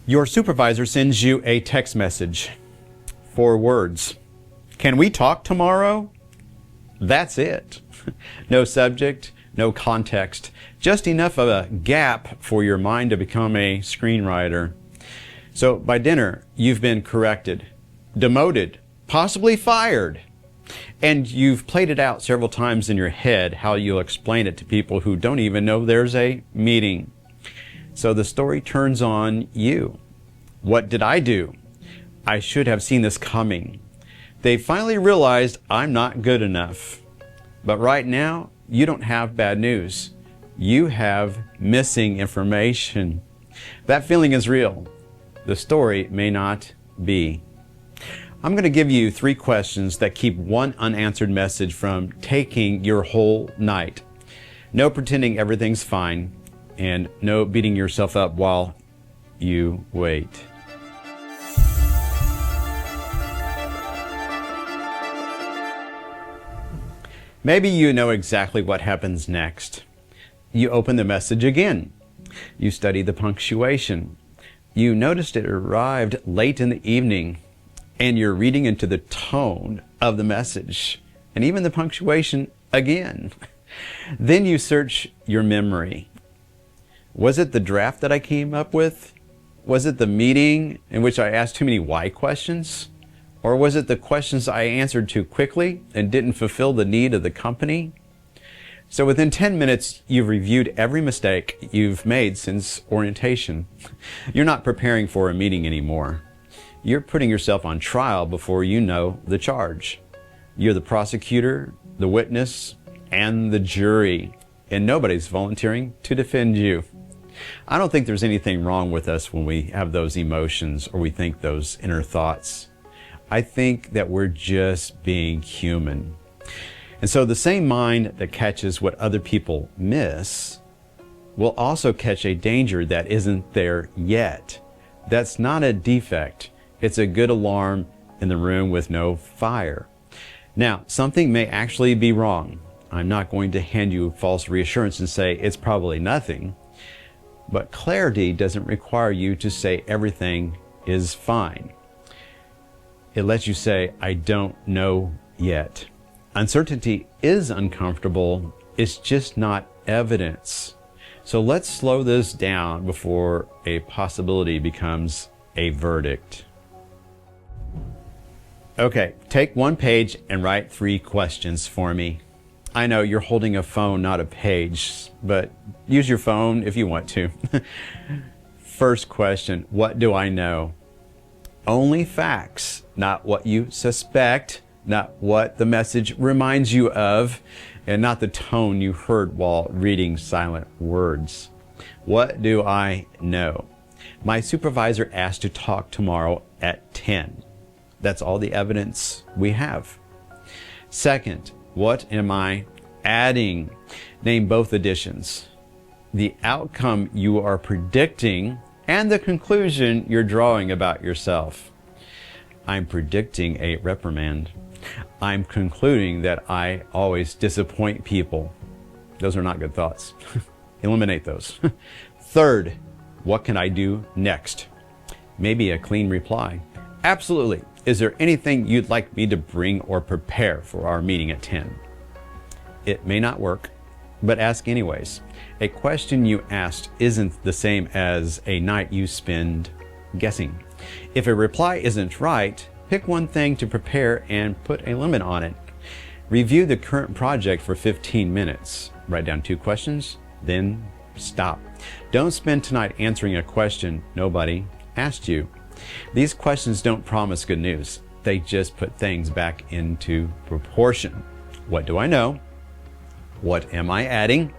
Your supervisor sends you a text message. 4 words. Can we talk tomorrow? That's it. No subject, no context, just enough of a gap for your mind to become a screenwriter. So by dinner, you've been corrected, demoted, possibly fired. And you've played it out several times in your head how you'll explain it to people who don't even know there's a meeting. So the story turns on you. What did I do? I should have seen this coming. They finally realized I'm not good enough. But right now, you don't have bad news. You have missing information. That feeling is real. The story may not be. I'm going to give you 3 questions that keep one unanswered message from taking your whole night. No pretending everything's fine, and no beating yourself up while you wait. Maybe you know exactly what happens next. You open the message again. You study the punctuation. You noticed it arrived late in the evening, and you're reading into the tone of the message, and even the punctuation again. Then you search your memory. Was it the draft that I came up with? Was it the meeting in which I asked too many why questions? Or was it the questions I answered too quickly and didn't fulfill the need of the company? So within 10 minutes, you've reviewed every mistake you've made since orientation. You're not preparing for a meeting anymore. You're putting yourself on trial before you know the charge. You're the prosecutor, the witness, and the jury, and nobody's volunteering to defend you. I don't think there's anything wrong with us when we have those emotions or we think those inner thoughts. I think that we're just being human. And so the same mind that catches what other people miss will also catch a danger that isn't there yet. That's not a defect. It's a good alarm in the room with no fire. Now, something may actually be wrong. I'm not going to hand you false reassurance and say it's probably nothing. But clarity doesn't require you to say everything is fine. It lets you say, I don't know yet. Uncertainty is uncomfortable. It's just not evidence. So let's slow this down before a possibility becomes a verdict. Okay, take 1 page and write 3 questions for me. I know you're holding a phone, not a page, but use your phone if you want to. First question, what do I know? Only facts, not what you suspect, not what the message reminds you of, and not the tone you heard while reading silent words. What do I know? My supervisor asked to talk tomorrow at 10. That's all the evidence we have. Second, what am I adding? Name both additions. The outcome you are predicting and the conclusion you're drawing about yourself. I'm predicting a reprimand. I'm concluding that I always disappoint people. Those are not good thoughts. Eliminate those. Third, what can I do next? Maybe a clean reply. Absolutely. Is there anything you'd like me to bring or prepare for our meeting at 10? It may not work, but ask anyways. A question you asked isn't the same as a night you spend guessing. If a reply isn't right, pick one thing to prepare and put a limit on it. Review the current project for 15 minutes. Write down 2 questions, then stop. Don't spend tonight answering a question nobody asked you. These questions don't promise good news. They just put things back into proportion. What do I know? What am I adding?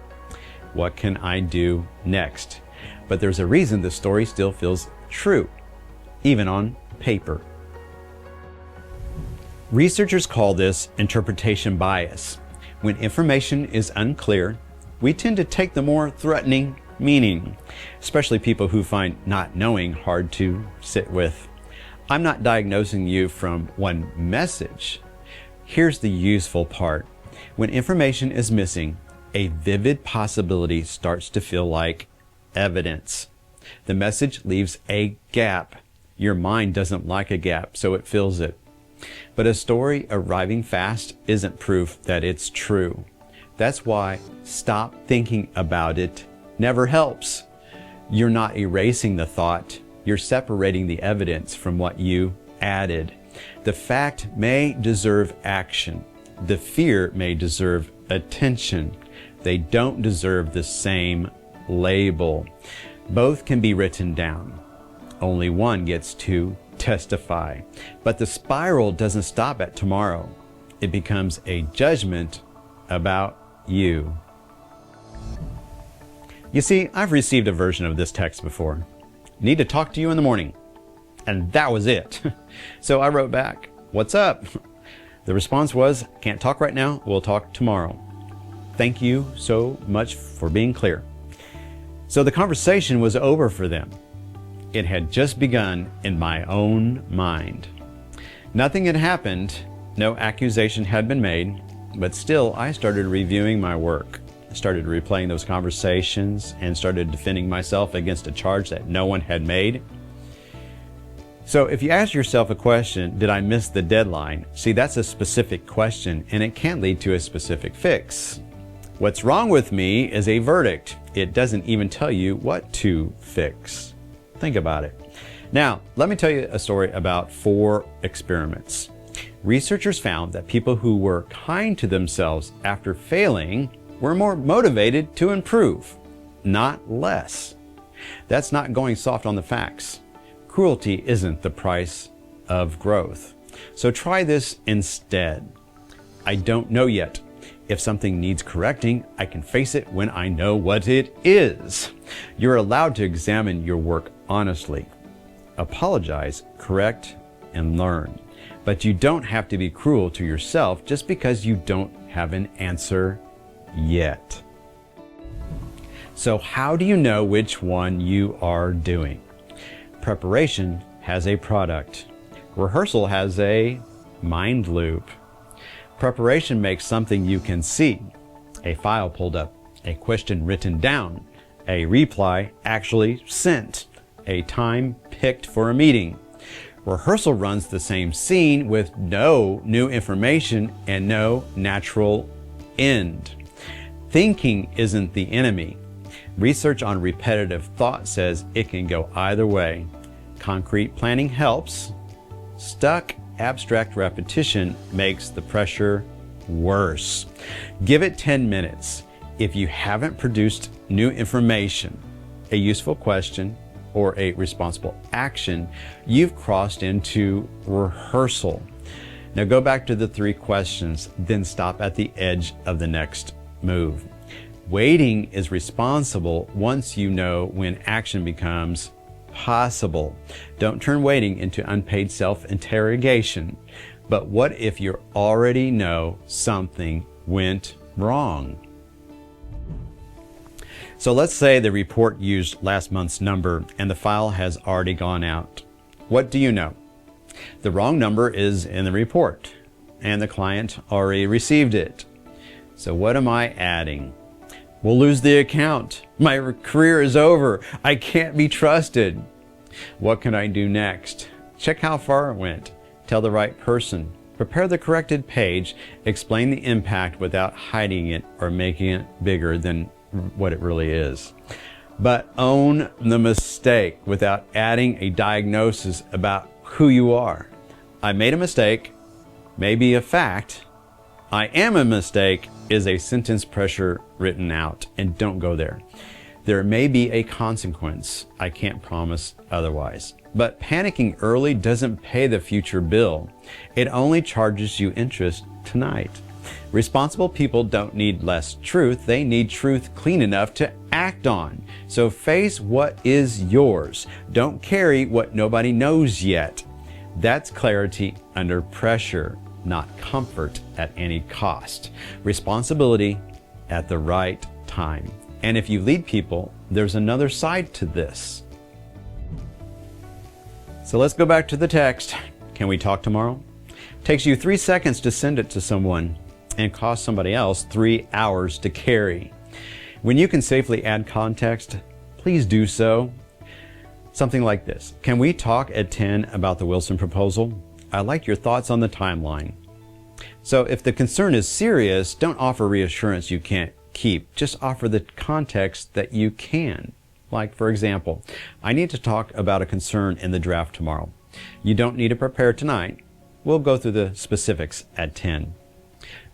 What can I do next? But there's a reason the story still feels true, even on paper. Researchers call this interpretation bias. When information is unclear, we tend to take the more threatening meaning, especially people who find not knowing hard to sit with. I'm not diagnosing you from one message. Here's the useful part. When information is missing, a vivid possibility starts to feel like evidence. The message leaves a gap. Your mind doesn't like a gap, so it fills it. But a story arriving fast isn't proof that it's true. That's why stop thinking about it never helps. You're not erasing the thought. You're separating the evidence from what you added. The fact may deserve action. The fear may deserve attention. They don't deserve the same label. Both can be written down. Only one gets to testify. But the spiral doesn't stop at tomorrow. It becomes a judgment about you. You see, I've received a version of this text before. Need to talk to you in the morning. And that was it. So I wrote back, "What's up?" The response was, "Can't talk right now. We'll talk tomorrow. Thank you so much for being clear." So the conversation was over for them. It had just begun in my own mind. Nothing had happened. No accusation had been made. But still, I started reviewing my work. I started replaying those conversations and started defending myself against a charge that no one had made. So if you ask yourself a question, did I miss the deadline? See, that's a specific question, and it can lead to a specific fix. What's wrong with me is a verdict. It doesn't even tell you what to fix. Think about it. Now, let me tell you a story about 4 experiments. Researchers found that people who were kind to themselves after failing were more motivated to improve, not less. That's not going soft on the facts. Cruelty isn't the price of growth. So try this instead. I don't know yet. If something needs correcting, I can face it when I know what it is. You're allowed to examine your work honestly. Apologize, correct, and learn. But you don't have to be cruel to yourself just because you don't have an answer yet. So how do you know which one you are doing? Preparation has a product. Rehearsal has a mind loop. Preparation makes something you can see. A file pulled up, a question written down, a reply actually sent, a time picked for a meeting. Rehearsal runs the same scene with no new information and no natural end. Thinking isn't the enemy. Research on repetitive thought says it can go either way. Concrete planning helps. Stuck abstract repetition makes the pressure worse. Give it 10 minutes. If you haven't produced new information, a useful question, or a responsible action, you've crossed into rehearsal. Now go back to the 3 questions, then stop at the edge of the next move. Waiting is responsible once you know when action becomes possible. Don't turn waiting into unpaid self-interrogation. But what if you already know something went wrong? So let's say the report used last month's number and the file has already gone out. What do you know? The wrong number is in the report and the client already received it. So what am I adding? We'll lose the account. My career is over. I can't be trusted. What can I do next? Check how far it went. Tell the right person. Prepare the corrected page. Explain the impact without hiding it or making it bigger than what it really is. But own the mistake without adding a diagnosis about who you are. I made a mistake, maybe a fact. I am a mistake is a sentence pressure written out, and don't go there. There may be a consequence. I can't promise otherwise. But panicking early doesn't pay the future bill. It only charges you interest tonight. Responsible people don't need less truth. They need truth clean enough to act on. So face what is yours. Don't carry what nobody knows yet. That's clarity under pressure, not comfort at any cost. Responsibility at the right time. And if you lead people, there's another side to this. So let's go back to the text. Can we talk tomorrow? Takes you 3 seconds to send it to someone and costs somebody else 3 hours to carry. When you can safely add context, please do so. Something like this. Can we talk at 10 about the Wilson proposal? I'd like your thoughts on the timeline. So if the concern is serious, don't offer reassurance you can't keep. Just offer the context that you can. Like, for example, I need to talk about a concern in the draft tomorrow. You don't need to prepare tonight. We'll go through the specifics at 10.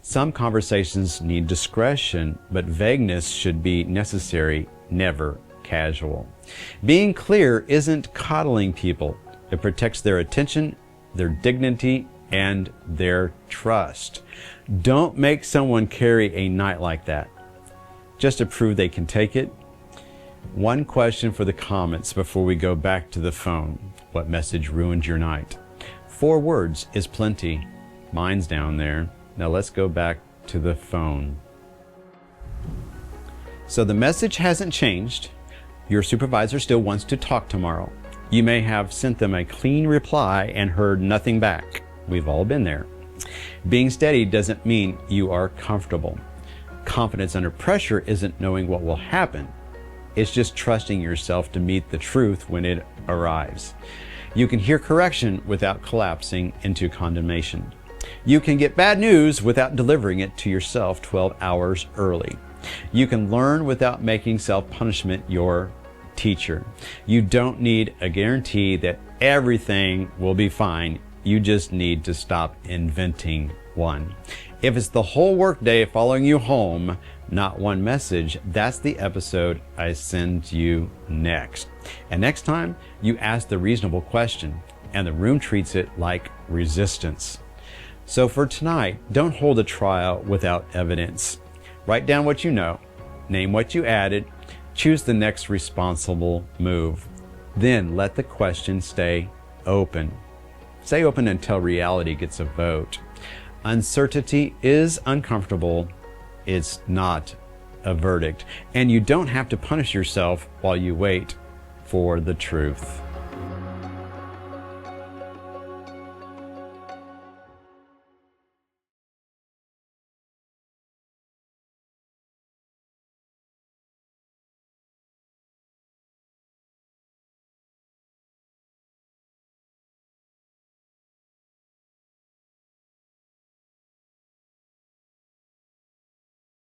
Some conversations need discretion, but vagueness should be necessary, never casual. Being clear isn't coddling people. It protects their attention, their dignity, and their trust. Don't make someone carry a night like that, just to prove they can take it. One question for the comments before we go back to the phone. What message ruined your night? 4 words is plenty. Mine's down there. Now let's go back to the phone. So the message hasn't changed. Your supervisor still wants to talk tomorrow. You may have sent them a clean reply and heard nothing back. We've all been there. Being steady doesn't mean you are comfortable. Confidence under pressure isn't knowing what will happen. It's just trusting yourself to meet the truth when it arrives. You can hear correction without collapsing into condemnation. You can get bad news without delivering it to yourself 12 hours early. You can learn without making self-punishment your teacher. You don't need a guarantee that everything will be fine. You just need to stop inventing one. If it's the whole workday following you home, not one message, that's the episode I send you next. And next time, you ask the reasonable question, and the room treats it like resistance. So for tonight, don't hold a trial without evidence. Write down what you know, name what you added, choose the next responsible move. Then let the question stay open. Stay open until reality gets a vote. Uncertainty is uncomfortable. It's not a verdict. And you don't have to punish yourself while you wait for the truth.